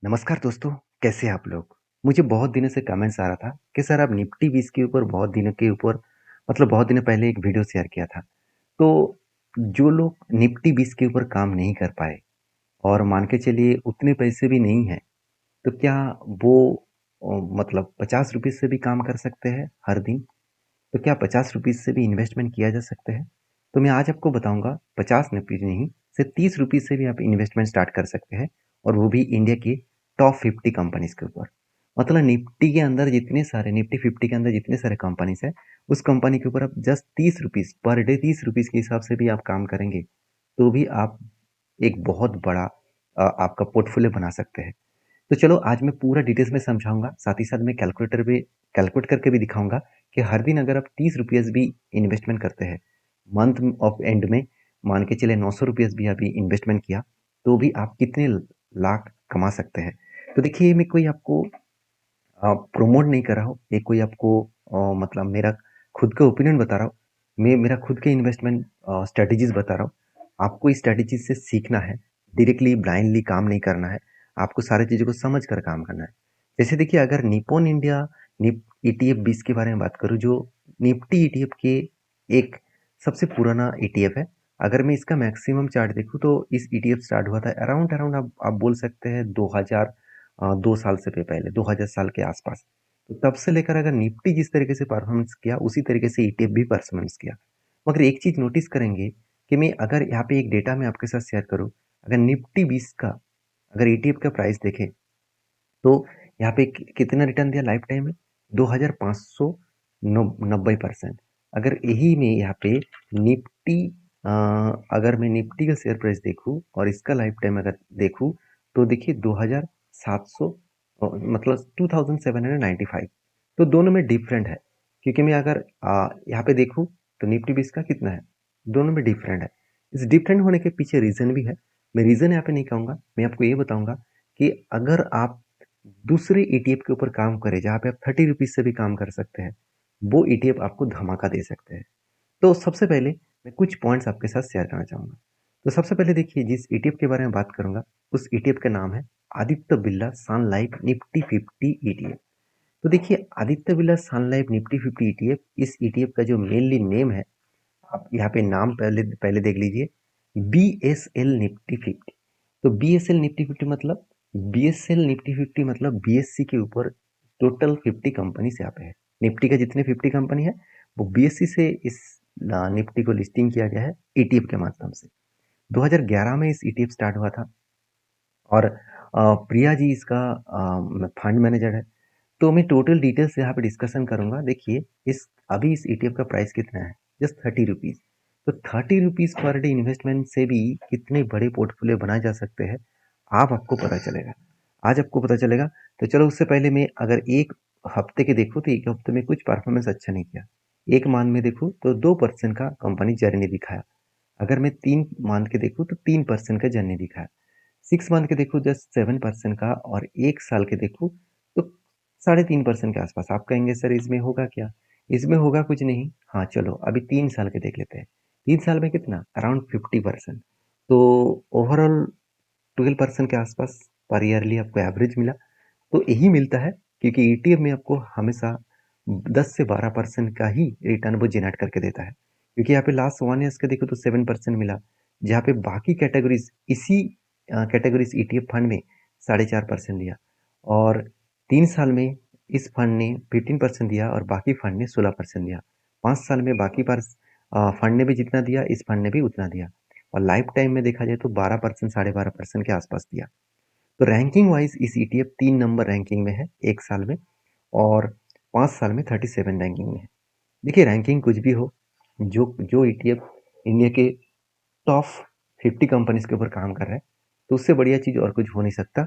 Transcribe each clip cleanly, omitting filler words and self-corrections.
नमस्कार दोस्तों, कैसे हैं आप लोग? मुझे बहुत दिनों से कमेंट्स आ रहा था कि सर आप निफ्टी 20 के ऊपर बहुत दिनों के ऊपर बहुत दिनों पहले एक वीडियो शेयर किया था। तो जो लोग निफ्टी 20 के ऊपर काम नहीं कर पाए और मान के चलिए उतने पैसे भी नहीं हैं, तो क्या वो 50 रुपए से भी काम कर सकते हैं हर दिन? तो क्या 50 रुपीज़ से भी इन्वेस्टमेंट किया जा सकता है? तो मैं आज आपको बताऊँगा 50 रुपीज़ नहीं, सिर्फ 30 रुपीज़ से भी आप इन्वेस्टमेंट स्टार्ट कर सकते हैं और वो भी इंडिया की टॉप 50 कंपनीज़ के ऊपर। मतलब निफ्टी 50 के अंदर जितने सारे कंपनीज़ हैं, उस कंपनी के ऊपर आप just 30 rupees per day 30 rupees के हिसाब से भी आप काम करेंगे, तो भी आप एक बहुत बड़ा आपका पोर्टफोलियो बना सकते हैं। तो चलो आज मैं पूरा डिटेल्स में समझाऊँगा, साथ ही साथ मैं कैलकुलेट करके भी दिखाऊँगा कि हर दिन अगर आप 30 रुपीज़ भी इन्वेस्टमेंट करते हैं, मंथ ऑफ एंड में मान के चलिए 900 रुपीज़ भी अभी इन्वेस्टमेंट किया, तो भी आप कितने लाख कमा सकते हैं। तो देखिए मैं कोई आपको प्रमोट नहीं कर रहा हूँ, ये कोई आपको मेरा खुद का ओपिनियन बता रहा हूँ। मैं मेरा खुद के इन्वेस्टमेंट स्ट्रैटेजीज़ बता रहा हूँ। आपको इस स्ट्रैटेजी से सीखना है, डायरेक्टली ब्लाइंडली काम नहीं करना है, आपको सारी चीज़ों को समझ कर काम करना है। जैसे देखिए अगर निप्पॉन इंडिया निप ईटीएफ 20 के बारे में बात करूँ जो निफ्टी ईटीएफ के एक सबसे पुराना ईटीएफ है। अगर मैं इसका मैक्सिमम चार्ट देखूँ तो इस ईटीएफ स्टार्ट हुआ था अराउंड अराउंड आप बोल सकते हैं 2000 2 साल से भी पहले 2000 साल के आसपास। तो तब से लेकर अगर निफ्टी जिस तरीके से परफॉर्मेंस किया उसी तरीके से ईटीएफ भी परफॉर्मेंस किया। मगर एक चीज़ नोटिस करेंगे कि मैं अगर यहाँ पे एक डेटा मैं आपके साथ शेयर करूँ, अगर निफ्टी 20 का अगर ईटीएफ का प्राइस देखें तो यहाँ पे कितना रिटर्न दिया लाइफ टाइम में 2590%। अगर यही में यहाँ पे निफ्टी अ, अगर मैं निफ्टी का शेयर प्राइस देखूँ और इसका लाइफ टाइम अगर देखूँ तो देखिए 2700 मतलब 2795। तो दोनों में डिफरेंट है क्योंकि मैं अगर यहाँ पे देखूँ तो निफ्टी 20 का कितना है, दोनों में डिफरेंट है। इस डिफरेंट होने के पीछे रीज़न भी है। मैं रीज़न यहाँ पे नहीं कहूँगा, मैं आपको ये बताऊँगा कि अगर आप दूसरे ईटीएफ के ऊपर काम करें जहाँ पे आप 30 रुपीज़ से भी काम कर सकते हैं, वो ईटीएफ आपको धमाका दे सकते हैं। तो सबसे पहले मैं कुछ पॉइंट्स आपके साथ शेयर करना चाहूँगा। तो सबसे पहले देखिए जिस ईटीएफ के बारे में बात करूँगा, उस ईटीएफ का नाम है आदित्य बिरला सन लाइफ निफ्टी 50 ईटीएफ। तो देखिए आदित्य बिरला सन लाइफ निफ्टी 50 ईटीएफ, इस ईटीएफ का जो मेनली नेम है, आप यहाँ पे नाम पहले पहले देख लीजिए, बीएसएल निफ्टी 50। तो बीएसएल निफ्टी 50 मतलब बीएसएल निफ्टी 50 मतलब बीएससी के ऊपर टोटल 50 कंपनी से यहाँ पे है। निफ्टी का जितने 50 कंपनी है वो बीएससी से इस निफ्टी को लिस्टिंग किया गया है ईटीएफ के माध्यम से। 2011 में इस ईटीएफ स्टार्ट हुआ था और प्रिया जी इसका फंड मैनेजर है। तो मैं टोटल डिटेल्स यहाँ पे डिस्कशन करूंगा। देखिए अभी इस ईटीएफ का प्राइस कितना है, जस्ट 30 रुपीज़। तो 30 रुपीज़ पर डे इन्वेस्टमेंट से भी कितने बड़े पोर्टफोलियो बनाए जा सकते हैं आप आपको पता चलेगा, आज आपको पता चलेगा। तो चलो उससे पहले मैं अगर एक हफ्ते के देखूँ तो एक हफ्ते में कुछ परफॉर्मेंस अच्छा नहीं किया। एक मंथ में देखूँ तो 2% का कंपनी जर्नी दिखाया। अगर मैं 3 मंथ के देखूँ तो 3% का जर्नी दिखाया। 6 मंथ के देखूँ जस्ट 7% का, और 1 साल के देखूँ तो 3.5% के आसपास। आप कहेंगे सर इसमें होगा क्या? इसमें होगा कुछ नहीं। हाँ चलो अभी 3 साल के देख लेते हैं। 3 साल में कितना, अराउंड 50%। तो ओवरऑल 12% के आसपास पर ईयरली आपको एवरेज मिला। तो यही मिलता है क्योंकि ईटीएफ में आपको हमेशा 10 से 12% का ही रिटर्न वो जनरेट करके देता है। क्योंकि यहाँ पे लास्ट 1 ईयर्स का देखो तो 7% मिला, जहाँ पे बाकी कैटेगरीज इसी कैटेगरीज ईटीएफ फंड में 4.5% दिया, और 3 साल में इस फंड ने 15% दिया और बाकी फंड ने 16% दिया। 5 साल में बाकी पर फंड ने भी जितना दिया इस फंड ने भी उतना दिया, और लाइफ टाइम में देखा जाए तो 12% 12.5% के आसपास दिया। तो रैंकिंग वाइज इस ईटीएफ 3 नंबर रैंकिंग में है 1 साल में, और 5 साल में 37 रैंकिंग में है। देखिए रैंकिंग कुछ भी हो, जो जो ईटीएफ इंडिया के टॉप 50 कंपनीज के ऊपर काम कर रहा है, तो उससे बढ़िया चीज़ और कुछ हो नहीं सकता।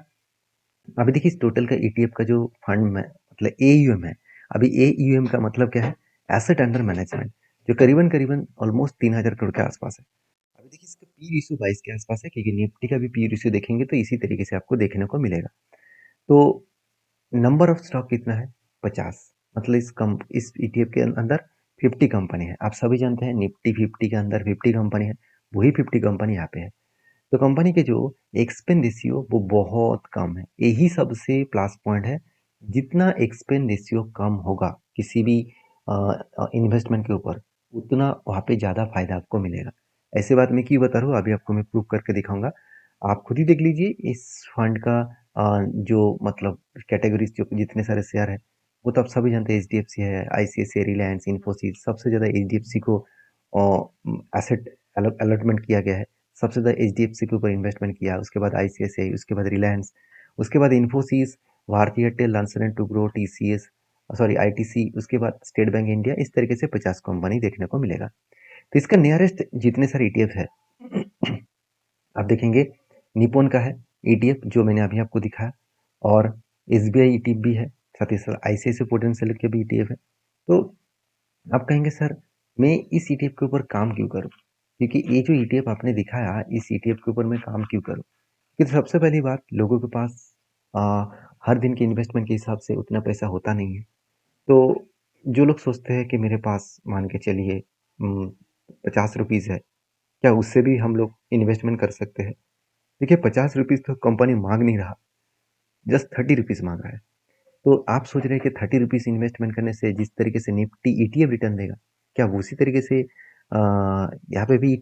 अभी देखिए इस टोटल का ईटीएफ का जो फंड में मतलब एयूएम है, अभी एयूएम का मतलब क्या है, एसेट अंडर मैनेजमेंट, जो करीबन करीबन ऑलमोस्ट 3000 करोड़ के आसपास है। अभी देखिए इसका पी रेशियो 22 के आसपास है, क्योंकि निफ्टी का भी पी रेशियो देखेंगे तो इसी तरीके से आपको देखने को मिलेगा। तो नंबर ऑफ स्टॉक कितना है, 50। मतलब इस ईटीएफ के अंदर 50 कंपनी है। आप सभी जानते हैं निफ्टी 50 के अंदर 50 कंपनी है, वही 50 कंपनी यहाँ पे है। तो कंपनी के जो एक्सपेंस रेशियो वो बहुत कम है। यही सबसे प्लस पॉइंट है। जितना एक्सपेंस रेशियो कम होगा किसी भी इन्वेस्टमेंट के ऊपर, उतना वहाँ पे ज़्यादा फायदा आपको मिलेगा। ऐसे बात मैं क्यों बता रहा हूँ, अभी आपको मैं प्रूव करके दिखाऊंगा। आप खुद ही देख लीजिए इस फंड का जो मतलब कैटेगरीज जो जितने सारे शेयर है, वो तो आप सभी जानते हैं। एचडीएफसी है, आईसीआईसीआई, रिलायंस, इन्फोसिस, सबसे ज़्यादा एचडीएफसी को एसेट अलॉटमेंट किया गया है। सबसे ज़्यादा एचडीएफसी के ऊपर इन्वेस्टमेंट किया, उसके बाद आईसीआईसीआई, उसके बाद रिलायंस, उसके बाद Infosys, Bharti Airtel, Larsen Toubro, TCS, sorry ITC, उसके बाद स्टेट बैंक इंडिया। इस तरीके से 50 कंपनी देखने को मिलेगा। तो इसका नियरेस्ट जितने सारे ईटीएफ है आप देखेंगे, निपोन का है ईटीएफ जो मैंने अभी आपको दिखाया, और एसबीआई ईटीएफ भी है, साथ ही साथ आईसीआईसीआई प्रूडेंशियल के भी ईटीएफ है। तो आप कहेंगे सर मैं इस ईटीएफ के ऊपर काम क्यों करूं, क्योंकि ये जो ईटीएफ आपने दिखाया इस ईटीएफ के ऊपर मैं काम क्यों करूं। क्योंकि सबसे पहली बात, लोगों के पास आ, हर दिन के इन्वेस्टमेंट के हिसाब से उतना पैसा होता नहीं है। तो जो लोग सोचते हैं कि मेरे पास मान के चलिए 50 रुपीज़ है, क्या उससे भी हम लोग इन्वेस्टमेंट कर सकते हैं। देखिए 50 रुपीज़ तो कंपनी मांग नहीं रहा, जस्ट 30 रुपीज़ मांग रहा है। तो आप सोच रहे हैं कि 30 रुपीज़ इन्वेस्टमेंट करने से जिस तरीके से निफ्टी ईटीएफ रिटर्न देगा, क्या वो उसी तरीके से यहाँ पे भी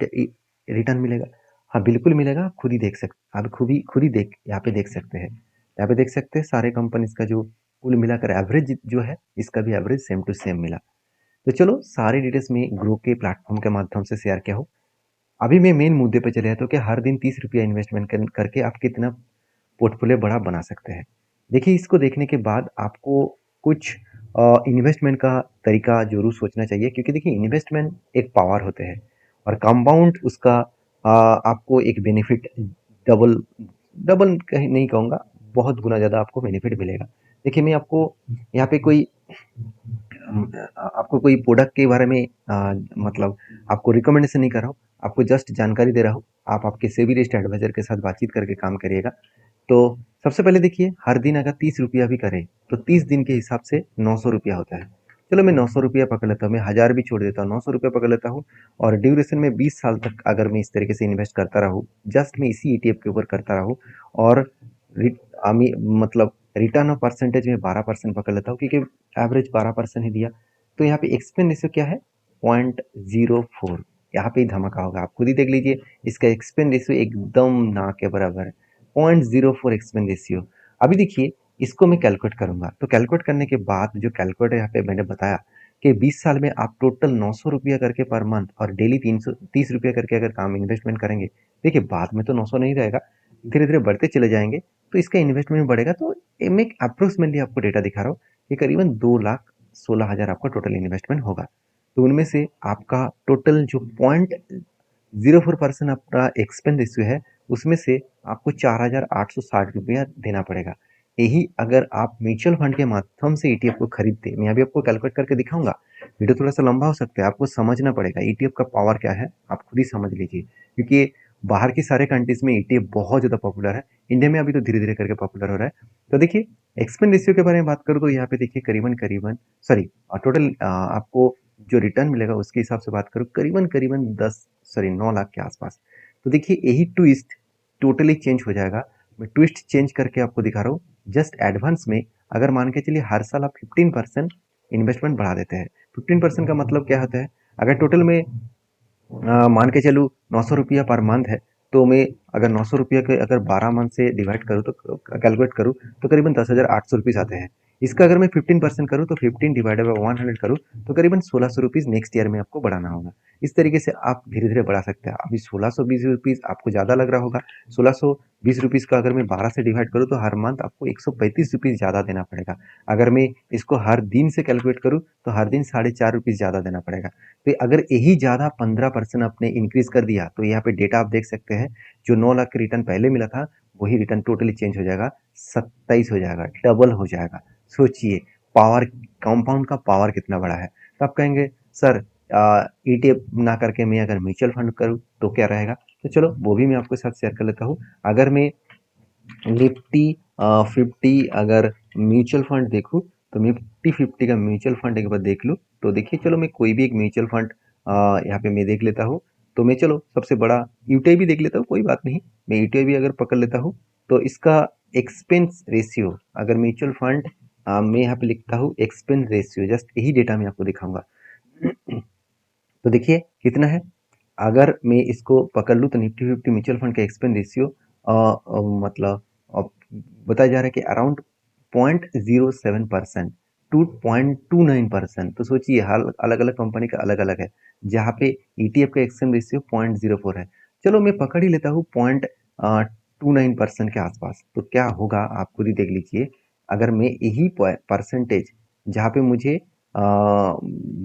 रिटर्न मिलेगा। हाँ बिल्कुल मिलेगा। आप खुद ही देख सकते, आप खुद ही देख यहाँ पे देख सकते हैं। यहाँ पे देख सकते हैं सारे कंपनीज का जो कुल मिलाकर एवरेज जो है, इसका भी एवरेज सेम टू सेम मिला। तो चलो सारी डिटेल्स में ग्रो के प्लेटफॉर्म के माध्यम से शेयर किया हो। अभी मैं मेन मुद्दे पे चले तो कि हर दिन 30 रुपया इन्वेस्टमेंट करके आप कितना पोर्टफोलियो बड़ा बना सकते हैं। देखिए इसको देखने के बाद आपको कुछ इन्वेस्टमेंट का तरीका जरूर सोचना चाहिए, क्योंकि देखिए इन्वेस्टमेंट एक पावर होते हैं और कंपाउंड उसका आपको एक बेनिफिट डबल डबल कहीं नहीं कहूँगा, बहुत गुना ज़्यादा आपको बेनिफिट मिलेगा। देखिए मैं आपको यहाँ पे कोई आपको कोई प्रोडक्ट के बारे में मतलब आपको रिकमेंडेशन नहीं कर रहा हूँ, आपको जस्ट जानकारी दे रहा हूँ। आप आपके सेबी रजिस्टर्ड एडवाइजर के साथ बातचीत करके काम करिएगा। तो सबसे पहले देखिए, हर दिन अगर 30 रुपया भी करें तो 30 दिन के हिसाब से 900 रुपया होता है। चलो मैं 900 रुपया पकड़ लेता हूँ, मैं 1000 भी छोड़ देता हूँ, 900 रुपया पकड़ लेता हूँ। और ड्यूरेशन में 20 साल तक अगर मैं इस तरीके से इन्वेस्ट करता रहूँ, जस्ट मैं इसी ईटीएफ के ऊपर करता रहूँ, और मतलब रिटर्न ऑफ परसेंटेज में 12% पकड़ लेता हूँ, क्योंकि एवरेज 12% ही दिया। तो यहाँ पे एक्सपेंस रेशियो क्या है, 0.04। यहाँ पे ही धमाका होगा, आप खुद ही देख लीजिए। इसका एक्सपेंस रेशियो एकदम ना के बराबर है, 0.04 एक्सपेंस रेशियो। अभी देखिए इसको मैं कैलकुलेट करूंगा, तो कैलकुलेट करने के बाद जो कैलकुलेटर यहाँ पे मैंने बताया कि 20 साल में आप टोटल 900 रुपया करके पर मंथ और डेली 330 रुपया करके अगर काम इन्वेस्टमेंट करेंगे, देखिए बाद में तो 900 नहीं रहेगा, धीरे धीरे बढ़ते चले जाएंगे। तो इसका इन्वेस्टमेंट बढ़ेगा। तो मैं अप्रोक्सीमेटली आपको डेटा दिखा रहा हूँ कि करीबन 2,16,000 आपका टोटल इन्वेस्टमेंट होगा। तो उनमें से आपका टोटल जो 0.04% आपका एक्सपेंस रेशियो है, उसमें से आपको 4,860 रुपया देना पड़ेगा। यही अगर आप म्यूचुअल फंड के माध्यम से ईटीएफ को खरीदते, मैं अभी आपको कैलकुलेट करके दिखाऊंगा। वीडियो थोड़ा सा लंबा हो सकता है, आपको समझना पड़ेगा ईटीएफ का पावर क्या है, आप खुद ही समझ लीजिए। क्योंकि बाहर की सारे कंट्रीज में ईटीएफ बहुत ज़्यादा पॉपुलर है, इंडिया में अभी तो धीरे धीरे करके पॉपुलर हो रहा है। तो देखिए एक्सपेंस रेशियो के बारे में बात करूँ तो यहाँ पे देखिए करीबन करीबन सॉरी टोटल आपको जो रिटर्न मिलेगा उसके हिसाब से बात करूँ, करीबन करीबन 9 लाख के आसपास। तो देखिए यही ट्विस्ट टोटली चेंज हो जाएगा। मैं ट्विस्ट चेंज करके आपको दिखा रहा हूँ। जस्ट एडवांस में अगर मान के चलिए हर साल आप 15% इन्वेस्टमेंट बढ़ा देते हैं। 15% का मतलब क्या होता है, अगर टोटल में मान के चलूँ 900 रुपया पर मंथ है, तो मैं अगर 900 रुपया के अगर 12 मंथ से डिवाइड करूँ तो कैलकुलेट करूँ तो करीबन 10,800 रुपीज़ आते हैं। इसका अगर मैं 15% करूँ तो 15 डिवाइडेड बाई 100 करूँ तो करीबन 1,600 रुपीज़ नेक्स्ट ईयर में आपको बढ़ाना होगा। इस तरीके से आप धीरे धीरे बढ़ा सकते हैं। अभी 1,620 रुपीज़ आपको ज़्यादा लग रहा होगा। 1,620 रुपीज़ का अगर मैं 12 से डिवाइड करूँ तो हर मंथ आपको 135 रुपीज़ ज़्यादा देना पड़ेगा। अगर मैं इसको हर दिन से कैलकुलेट करूँ तो हर दिन 4.5 रुपीज़ ज़्यादा देना पड़ेगा। तो अगर यही ज़्यादा 15% आपने इंक्रीज कर दिया तो यहाँ पे डेटा आप देख सकते हैं, जो 9 लाख का रिटर्न पहले मिला था वही रिटर्न टोटली चेंज हो जाएगा, 27 हो जाएगा, डबल हो जाएगा। सोचिए पावर, कंपाउंड का पावर कितना बड़ा है। तो आप कहेंगे सर ईटीएफ ना करके मैं अगर म्यूचुअल फंड करूँ तो क्या रहेगा। तो चलो वो भी मैं आपके साथ शेयर कर लेता हूँ। अगर मैं निफ्टी 50 अगर म्यूचुअल फंड देखूँ तो निफ्टी 50 का म्यूचुअल फंड एक बार देख लूँ तो देखिए, चलो मैं कोई भी एक म्यूचुअल फंड यहाँ पे मैं देख लेता हूँ। तो मैं चलो सबसे बड़ा यूटीआई भी देख लेता हूँ, कोई बात नहीं, मैं यूटीआई भी अगर पकड़ लेता हूँ तो इसका एक्सपेंस रेशियो, अगर म्यूचुअल फंड मैं यहाँ पे लिखता हूँ एक्सपेंस रेशियो, जस्ट यही डेटा मैं आपको दिखाऊंगा। तो देखिए कितना है, अगर मैं इसको पकड़ लूँ तो निफ्टी 50 म्यूचुअल फंड का एक्सपेंस रेशियो मतलब बताया जा रहा है कि अराउंड 0.07% टू 0.29%। तो सोचिए हाल अलग अलग कंपनी का अलग अलग है, जहाँ पे ईटीएफ का एक्सपेंस रेशियो 0.04 है। चलो मैं पकड़ ही लेता हूँ 0.29% के आसपास। तो क्या होगा आप खुद ही देख लीजिए, अगर मैं यही परसेंटेज जहाँ पे मुझे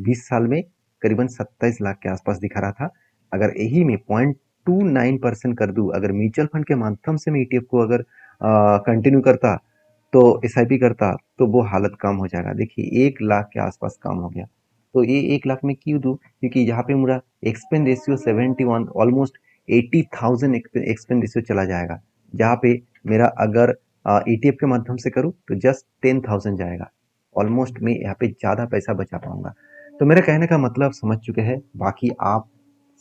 20 साल में करीबन 27 लाख के आसपास दिखा रहा था, अगर यही में 0.29% कर दूं, अगर म्यूचुअल फंड के माध्यम से मैं ईटीएफ को अगर कंटिन्यू करता, तो एसआईपी करता, तो वो हालत कम हो जाएगा। देखिए 1 लाख के आसपास कम हो गया। तो ये 1 लाख में क्यों दूं, क्योंकि यहाँ पे मेरा expense ratio 71, almost 80,000 expense ratio चला जाएगा, जहाँ पे मेरा अगर ईटीएफ के माध्यम से करूँ तो जस्ट 10,000 जाएगा। ऑलमोस्ट मैं यहाँ पे ज़्यादा पैसा बचा पाऊंगा। तो मेरे कहने का मतलब समझ चुके हैं, बाकी आप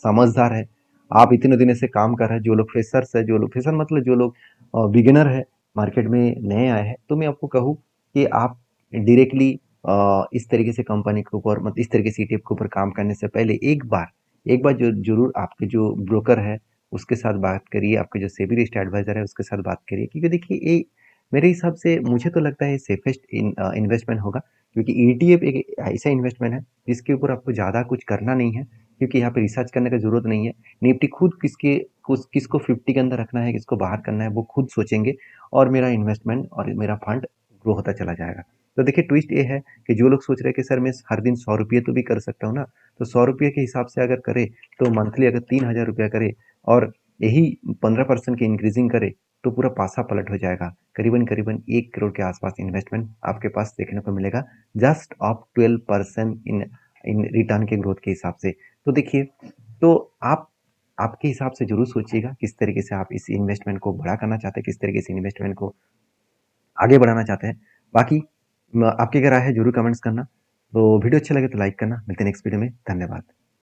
समझदार है, आप इतने दिन से काम कर रहे हैं। जो लोग फ्रेशर्स है, जो लोग फ्रेशर मतलब जो लोग बिगिनर है, मार्केट में नए आए हैं, तो मैं आपको कहूँ कि आप डायरेक्टली इस तरीके से कंपनी के ऊपर, मतलब इस तरीके से ईटीएफ के ऊपर काम करने से पहले एक बार जो जरूर आपके जो ब्रोकर है उसके साथ बात करिए, आपके जो सेबी रजिस्टर्ड एडवाइजर है उसके साथ बात करिए, क्योंकि देखिए ये मेरे हिसाब से मुझे तो लगता है सेफेस्ट इन्वेस्टमेंट होगा, क्योंकि ईटीएफ एक ऐसा इन्वेस्टमेंट है जिसके ऊपर आपको ज़्यादा कुछ करना नहीं है, क्योंकि यहाँ पे रिसर्च करने का जरूरत नहीं है। निफ्टी खुद किसको 50 के अंदर रखना है, किसको बाहर करना है, वो खुद सोचेंगे, और मेरा इन्वेस्टमेंट और मेरा फंड ग्रो होता चला जाएगा। तो देखिए ट्विस्ट ये है कि जो लोग सोच रहे हैं कि सर मैं हर दिन 100 रुपये तो भी कर सकता हूँ ना, तो 100 रुपये के हिसाब से अगर करे तो मंथली अगर 3,000 रुपया करे और यही 15% की इंक्रीजिंग करे, तो पूरा पासा पलट हो जाएगा। करीबन करीबन 1 करोड़ के आसपास इन्वेस्टमेंट आपके पास देखने को मिलेगा, जस्ट ऑफ 12% इन रिटर्न के ग्रोथ के हिसाब से। तो देखिए, तो आप आपके हिसाब से जरूर सोचिएगा किस तरीके से आप इस इन्वेस्टमेंट को बड़ा करना चाहते हैं, किस तरीके से इन्वेस्टमेंट को आगे बढ़ाना चाहते हैं। बाकी आपकी अगर राय है जरूर कमेंट्स करना। तो वीडियो अच्छा लगे तो लाइक करना। मिलते हैं नेक्स्ट वीडियो में। धन्यवाद।